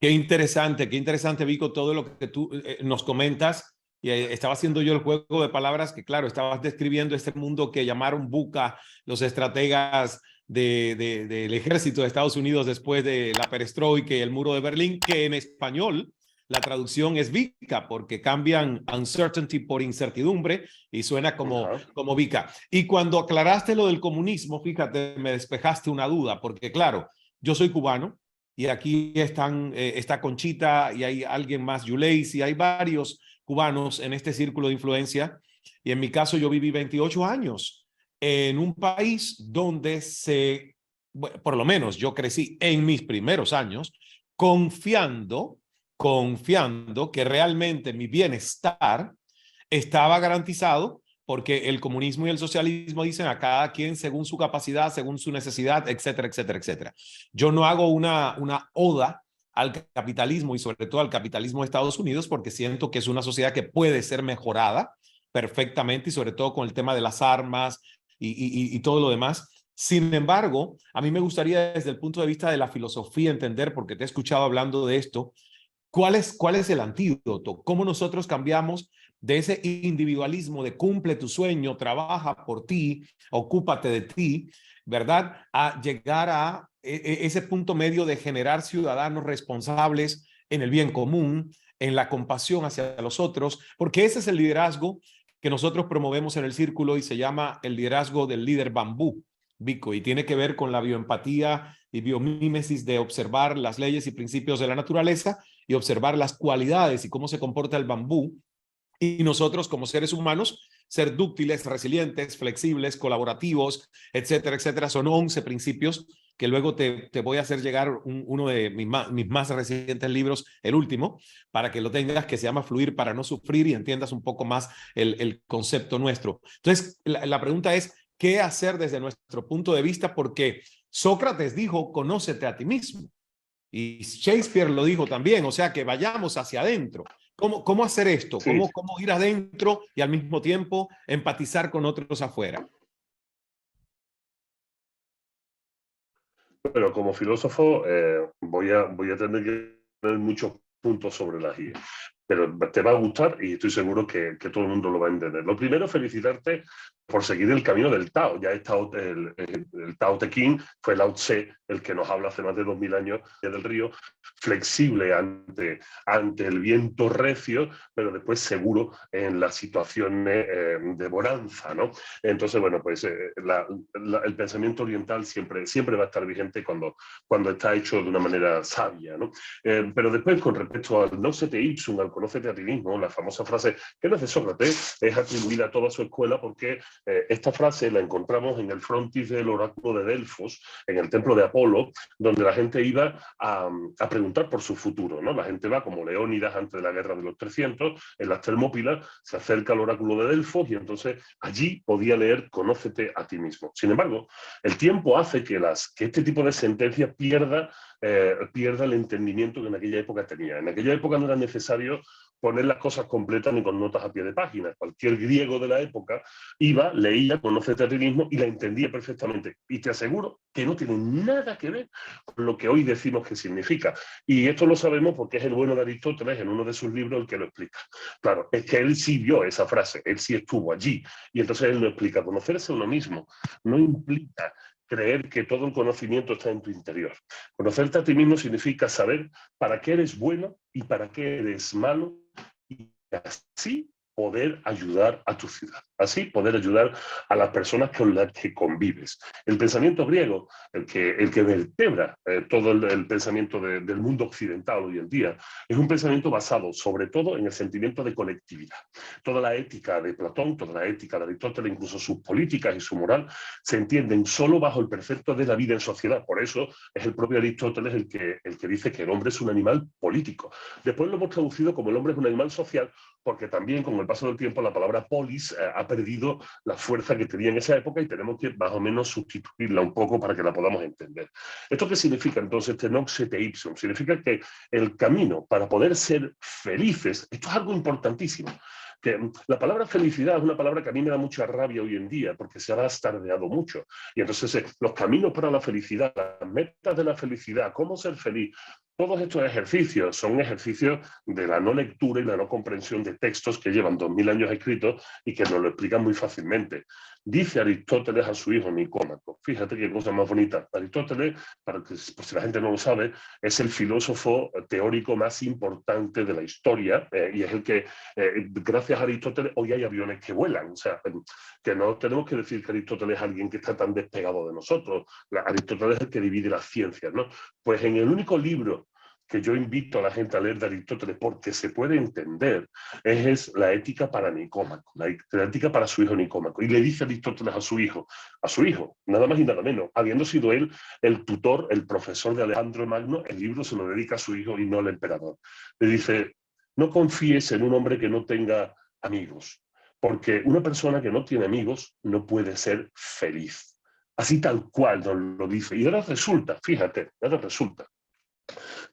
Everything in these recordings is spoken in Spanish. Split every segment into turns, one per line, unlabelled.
qué interesante, Vico, todo lo que tú nos comentas. Y estaba haciendo yo el juego de palabras que, claro, estabas describiendo este mundo que llamaron VUCA, los estrategas del ejército de Estados Unidos después de la perestroika y el muro de Berlín, que en español la traducción es VICA, porque cambian uncertainty por incertidumbre y suena como VICA. Y cuando aclaraste lo del comunismo, fíjate, me despejaste una duda, porque claro, yo soy cubano, y aquí está Conchita y hay alguien más, Yuleis, y hay varios cubanos en este círculo de influencia. Y en mi caso yo viví 28 años en un país donde bueno, por lo menos yo crecí en mis primeros años confiando que realmente mi bienestar estaba garantizado porque el comunismo y el socialismo dicen a cada quien según su capacidad, según su necesidad, etcétera, etcétera, etcétera. Yo no hago una oda al capitalismo y sobre todo al capitalismo de Estados Unidos porque siento que es una sociedad que puede ser mejorada perfectamente y sobre todo con el tema de las armas y todo lo demás. Sin embargo, a mí me gustaría desde el punto de vista de la filosofía entender, porque te he escuchado hablando de esto, cuál es el antídoto, cómo nosotros cambiamos de ese individualismo de cumple tu sueño, trabaja por ti, ocúpate de ti, ¿verdad? A llegar a ese punto medio de generar ciudadanos responsables en el bien común, en la compasión hacia los otros, porque ese es el liderazgo que nosotros promovemos en el círculo y se llama el liderazgo del líder bambú, Vico, y tiene que ver con la bioempatía y biomímesis de observar las leyes y principios de la naturaleza y observar las cualidades y cómo se comporta el bambú y nosotros como seres humanos ser dúctiles, resilientes, flexibles, colaborativos, etcétera, etcétera. Son 11 principios que luego te voy a hacer llegar uno de mis más recientes libros, el último, para que lo tengas, que se llama Fluir para no sufrir y entiendas un poco más el concepto nuestro. Entonces, la pregunta es, ¿qué hacer desde nuestro punto de vista? Porque Sócrates dijo, conócete a ti mismo. Y Shakespeare lo dijo también, o sea, que vayamos hacia adentro. ¿Cómo hacer esto?
Sí,
¿Cómo ir adentro y al mismo tiempo empatizar con otros afuera?
pero como filósofo voy a tener que tener muchos puntos sobre las IE. Pero te va a gustar y estoy seguro que todo el mundo lo va a entender. Lo primero, felicitarte por seguir el camino del Tao. Ya el Tao Te Ching fue Lao Tse el que nos habla hace más de 2000 años del río, flexible ante el viento recio, pero después seguro en las situaciones de bonanza, ¿no? Entonces, bueno, pues el pensamiento oriental siempre va a estar vigente cuando está hecho de una manera sabia, ¿no? Pero después, con respecto al Nocete Ipsum, al conócete a ti mismo, la famosa frase que no es de Sócrates, es atribuida a toda su escuela porque esta frase la encontramos en el frontis del oráculo de Delfos, en el templo de Apolo, donde la gente iba a preguntar por su futuro, ¿no? La gente va como Leónidas antes de la guerra de los 300, en las Termópilas, se acerca al oráculo de Delfos y entonces allí podía leer conócete a ti mismo. Sin embargo, el tiempo hace que este tipo de sentencias pierda el entendimiento que en aquella época tenía. En aquella época no era necesario poner las cosas completas ni con notas a pie de página. Cualquier griego de la época iba, leía, conócete a ti mismo y la entendía perfectamente. Y te aseguro que no tiene nada que ver con lo que hoy decimos que significa. Y esto lo sabemos porque es el bueno de Aristóteles en uno de sus libros el que lo explica. Claro, es que él sí vio esa frase, él sí estuvo allí. Y entonces él lo explica. Conocerse a uno mismo no implica creer que todo el conocimiento está en tu interior. Conocerte a ti mismo significa saber para qué eres bueno y para qué eres malo y así poder ayudar a tu ciudad, así poder ayudar a las personas con las que convives. El pensamiento griego, el que vertebra todo el pensamiento del mundo occidental hoy en día, es un pensamiento basado sobre todo en el sentimiento de colectividad. Toda la ética de Platón, toda la ética de Aristóteles, incluso sus políticas y su moral, se entienden solo bajo el precepto de la vida en sociedad. Por eso es el propio Aristóteles el que dice que el hombre es un animal político. Después lo hemos traducido como el hombre es un animal social, porque también con el paso del tiempo la palabra polis ha perdido la fuerza que tenía en esa época y tenemos que más o menos sustituirla un poco para que la podamos entender. ¿Esto qué significa entonces este noxete ipsum? Significa que el camino para poder ser felices, esto es algo importantísimo, que la palabra felicidad es una palabra que a mí me da mucha rabia hoy en día porque se ha bastardeado mucho. Y entonces los caminos para la felicidad, las metas de la felicidad, cómo ser feliz, Todos estos ejercicios son ejercicios de la no lectura y la no comprensión de textos que llevan 2000 años escritos y que nos lo explican muy fácilmente. Dice Aristóteles a su hijo Nicómaco, fíjate qué cosa más bonita. Aristóteles, para que, por si la gente no lo sabe, es el filósofo teórico más importante de la historia y es el que, gracias a Aristóteles, hoy hay aviones que vuelan. O sea, que no tenemos que decir que Aristóteles es alguien que está tan despegado de nosotros. Aristóteles es el que divide las ciencias, ¿no? Pues en el único libro que yo invito a la gente a leer de Aristóteles porque se puede entender, es la ética para Nicómaco, la ética para su hijo Nicómaco. Y le dice Aristóteles a su hijo, nada más y nada menos, habiendo sido él el tutor, el profesor de Alejandro Magno, el libro se lo dedica a su hijo y no al emperador. Le dice, no confíes en un hombre que no tenga amigos, porque una persona que no tiene amigos no puede ser feliz. Así tal cual nos lo dice. Y ahora resulta, fíjate, ahora resulta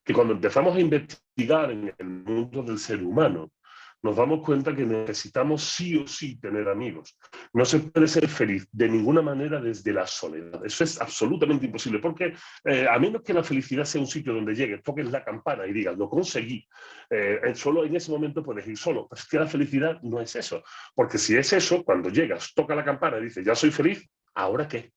que cuando empezamos a investigar en el mundo del ser humano, nos damos cuenta que necesitamos sí o sí tener amigos. No se puede ser feliz de ninguna manera desde la soledad. Eso es absolutamente imposible, porque a menos que la felicidad sea un sitio donde llegues, toques la campana y digas, lo conseguí, solo en ese momento puedes ir solo. Pero es que la felicidad no es eso, porque si es eso, cuando llegas, toca la campana y dices, ya soy feliz, ¿ahora qué?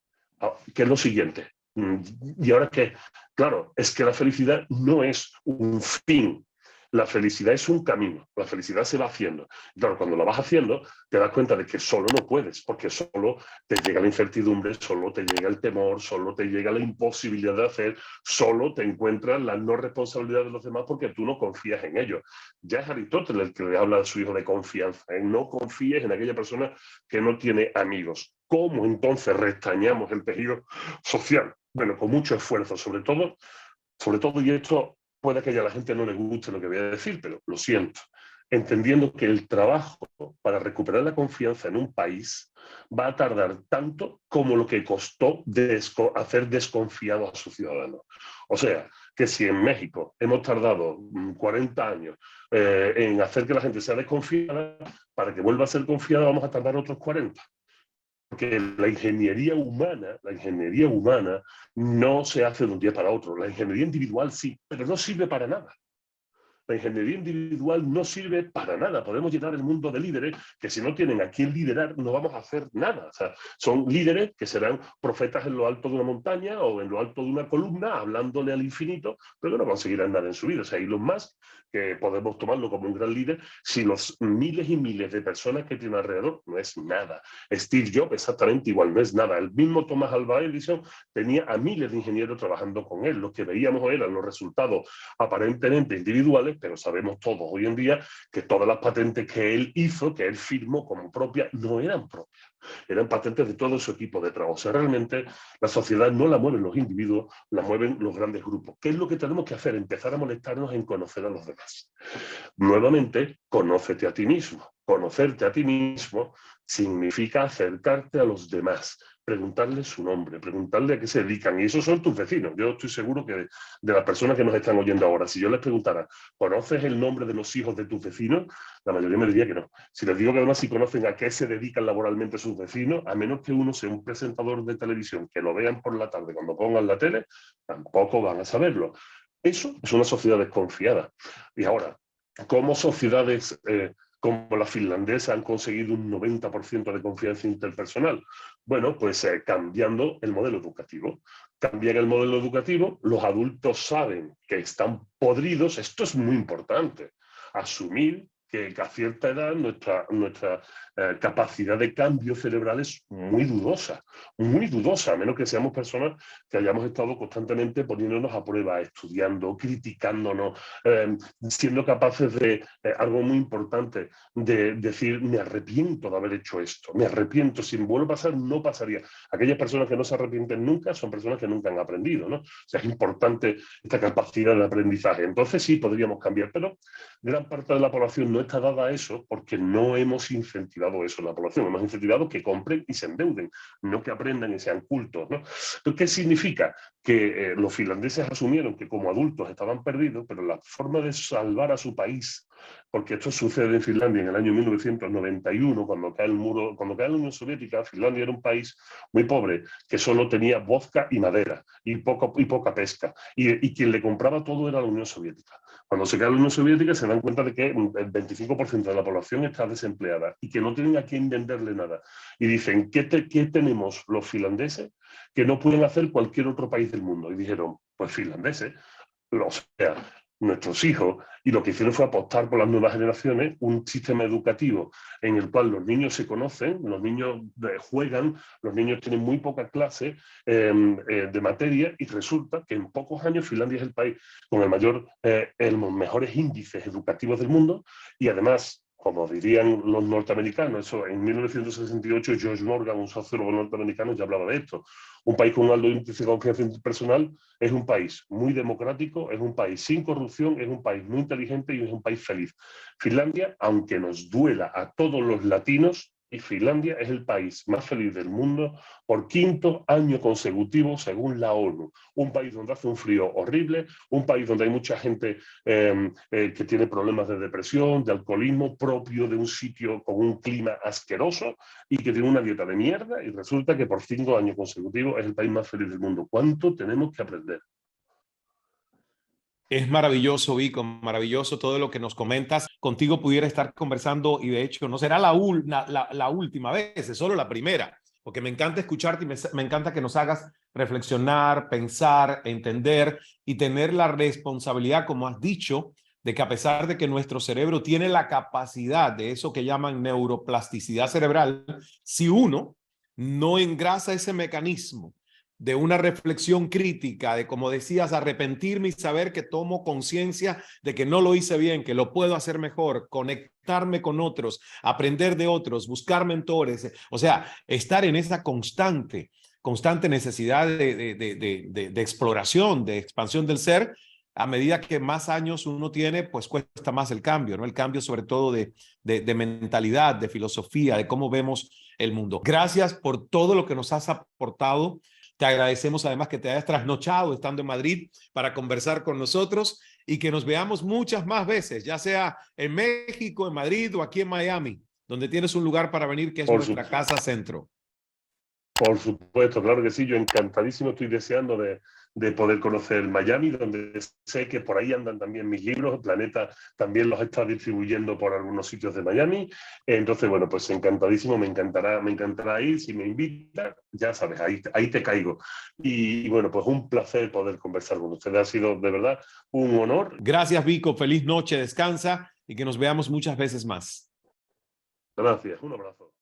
¿Qué es lo siguiente? ¿Y ahora qué? Claro, es que la felicidad no es un fin. La felicidad es un camino, la felicidad se va haciendo. Claro, cuando la vas haciendo, te das cuenta de que solo no puedes, porque solo te llega la incertidumbre, solo te llega el temor, solo te llega la imposibilidad de hacer, solo te encuentras la no responsabilidad de los demás porque tú no confías en ellos. Ya es Aristóteles el que le habla a su hijo de confianza, no confíes en aquella persona que no tiene amigos. ¿Cómo entonces restañamos el tejido social? Bueno, con mucho esfuerzo, sobre todo, y esto puede que a la gente no le guste lo que voy a decir, pero lo siento, entendiendo que el trabajo para recuperar la confianza en un país va a tardar tanto como lo que costó hacer desconfiados a sus ciudadanos. O sea, que si en México hemos tardado 40 años en hacer que la gente sea desconfiada, para que vuelva a ser confiada vamos a tardar otros 40. Porque la ingeniería humana no se hace de un día para otro. La ingeniería individual sí, pero no sirve para nada. La ingeniería individual no sirve para nada. Podemos llenar el mundo de líderes que si no tienen a quién liderar no vamos a hacer nada. O sea, son líderes que serán profetas en lo alto de una montaña o en lo alto de una columna, hablándole al infinito, pero que no conseguirán nada en su vida. O sea, Elon Musk, que podemos tomarlo como un gran líder, si los miles y miles de personas que tiene alrededor no es nada. Steve Jobs exactamente igual, no es nada. El mismo Thomas Alva Edison tenía a miles de ingenieros trabajando con él. Lo que veíamos eran los resultados aparentemente individuales, pero sabemos todos hoy en día que todas las patentes que él hizo, que él firmó como propias, no eran propias. Eran patentes de todo su equipo de trabajo. O sea, realmente la sociedad no la mueven los individuos, la mueven los grandes grupos. ¿Qué es lo que tenemos que hacer? Empezar a molestarnos en conocer a los demás. Nuevamente, conócete a ti mismo. Conocerte a ti mismo significa acercarte a los demás, preguntarles su nombre, preguntarle a qué se dedican. Y esos son tus vecinos. Yo estoy seguro que de las personas que nos están oyendo ahora, si yo les preguntara, ¿conoces el nombre de los hijos de tus vecinos? La mayoría me diría que no. Si les digo que además si conocen a qué se dedican laboralmente sus vecinos, a menos que uno sea un presentador de televisión, que lo vean por la tarde cuando pongan la tele, tampoco van a saberlo. Eso es una sociedad desconfiada. Y ahora, ¿cómo sociedades como la finlandesa han conseguido un 90% de confianza interpersonal? Bueno, pues cambiando el modelo educativo. Cambian el modelo educativo, los adultos saben que están podridos, esto es muy importante, asumir que a cierta edad nuestra capacidad de cambio cerebral es muy dudosa, a menos que seamos personas que hayamos estado constantemente poniéndonos a prueba, estudiando, criticándonos, siendo capaces de, algo muy importante, de decir, me arrepiento de haber hecho esto, me arrepiento, si me vuelve a pasar, no pasaría. Aquellas personas que no se arrepienten nunca son personas que nunca han aprendido, ¿no? O sea, es importante esta capacidad de aprendizaje. Entonces sí, podríamos cambiar, pero gran parte de la población no está dada a eso porque no hemos incentivado eso en la población. Hemos incentivado que compren y se endeuden, no que aprendan y sean cultos, ¿no? Entonces, ¿qué significa? Que los finlandeses asumieron que como adultos estaban perdidos, pero la forma de salvar a su país porque esto sucede en Finlandia en el año 1991, cuando cae el muro, cuando cae la Unión Soviética. Finlandia era un país muy pobre, que solo tenía vodka y madera, y poca pesca, y quien le compraba todo era la Unión Soviética. Cuando se cae la Unión Soviética se dan cuenta de que el 25% de la población está desempleada y que no tienen a quién venderle nada. Y dicen, ¿qué tenemos los finlandeses que no pueden hacer cualquier otro país del mundo? Y dijeron, pues finlandeses. O sea, nuestros hijos, y lo que hicieron fue apostar por las nuevas generaciones, un sistema educativo en el cual los niños se conocen, los niños juegan, los niños tienen muy pocas clases de materia, y resulta que en pocos años Finlandia es el país con los mejores índices educativos del mundo, y además, como dirían los norteamericanos, eso en 1968 George Morgan, un sociólogo norteamericano, ya hablaba de esto. Un país con un alto índice de confianza interpersonal es un país muy democrático, es un país sin corrupción, es un país muy inteligente y es un país feliz. Finlandia, aunque nos duela a todos los latinos, y Finlandia es el país más feliz del mundo por quinto año consecutivo según la ONU. Un país donde hace un frío horrible, un país donde hay mucha gente que tiene problemas de depresión, de alcoholismo, propio de un sitio con un clima asqueroso y que tiene una dieta de mierda, y resulta que por 5 años consecutivos es el país más feliz del mundo. ¿Cuánto tenemos que aprender?
Es maravilloso, Vico, maravilloso todo lo que nos comentas. Contigo pudiera estar conversando y de hecho no será la última vez, es solo la primera, porque me encanta escucharte y me encanta que nos hagas reflexionar, pensar, entender y tener la responsabilidad, como has dicho, de que a pesar de que nuestro cerebro tiene la capacidad de eso que llaman neuroplasticidad cerebral, si uno no engrasa ese mecanismo de una reflexión crítica, de, como decías, arrepentirme y saber que tomo conciencia de que no lo hice bien, que lo puedo hacer mejor, conectarme con otros, aprender de otros, buscar mentores, o sea, estar en esa constante necesidad de exploración, de expansión del ser. A medida que más años uno tiene, pues cuesta más el cambio, ¿no? El cambio sobre todo de mentalidad, de filosofía, de cómo vemos el mundo. Gracias por todo lo que nos has aportado. Te agradecemos además que te hayas trasnochado estando en Madrid para conversar con nosotros y que nos veamos muchas más veces, ya sea en México, en Madrid o aquí en Miami, donde tienes un lugar para venir que es nuestra casa centro.
Por supuesto, claro que sí. Yo encantadísimo, estoy deseando de poder conocer Miami, donde sé que por ahí andan también mis libros. Planeta también los está distribuyendo por algunos sitios de Miami. Entonces, bueno, pues encantadísimo, me encantará ir. Si me invitas, ya sabes, ahí te caigo. Y bueno, pues un placer poder conversar con ustedes. Ha sido de verdad un honor.
Gracias, Vico. Feliz noche, descansa y que nos veamos muchas veces más.
Gracias, un abrazo.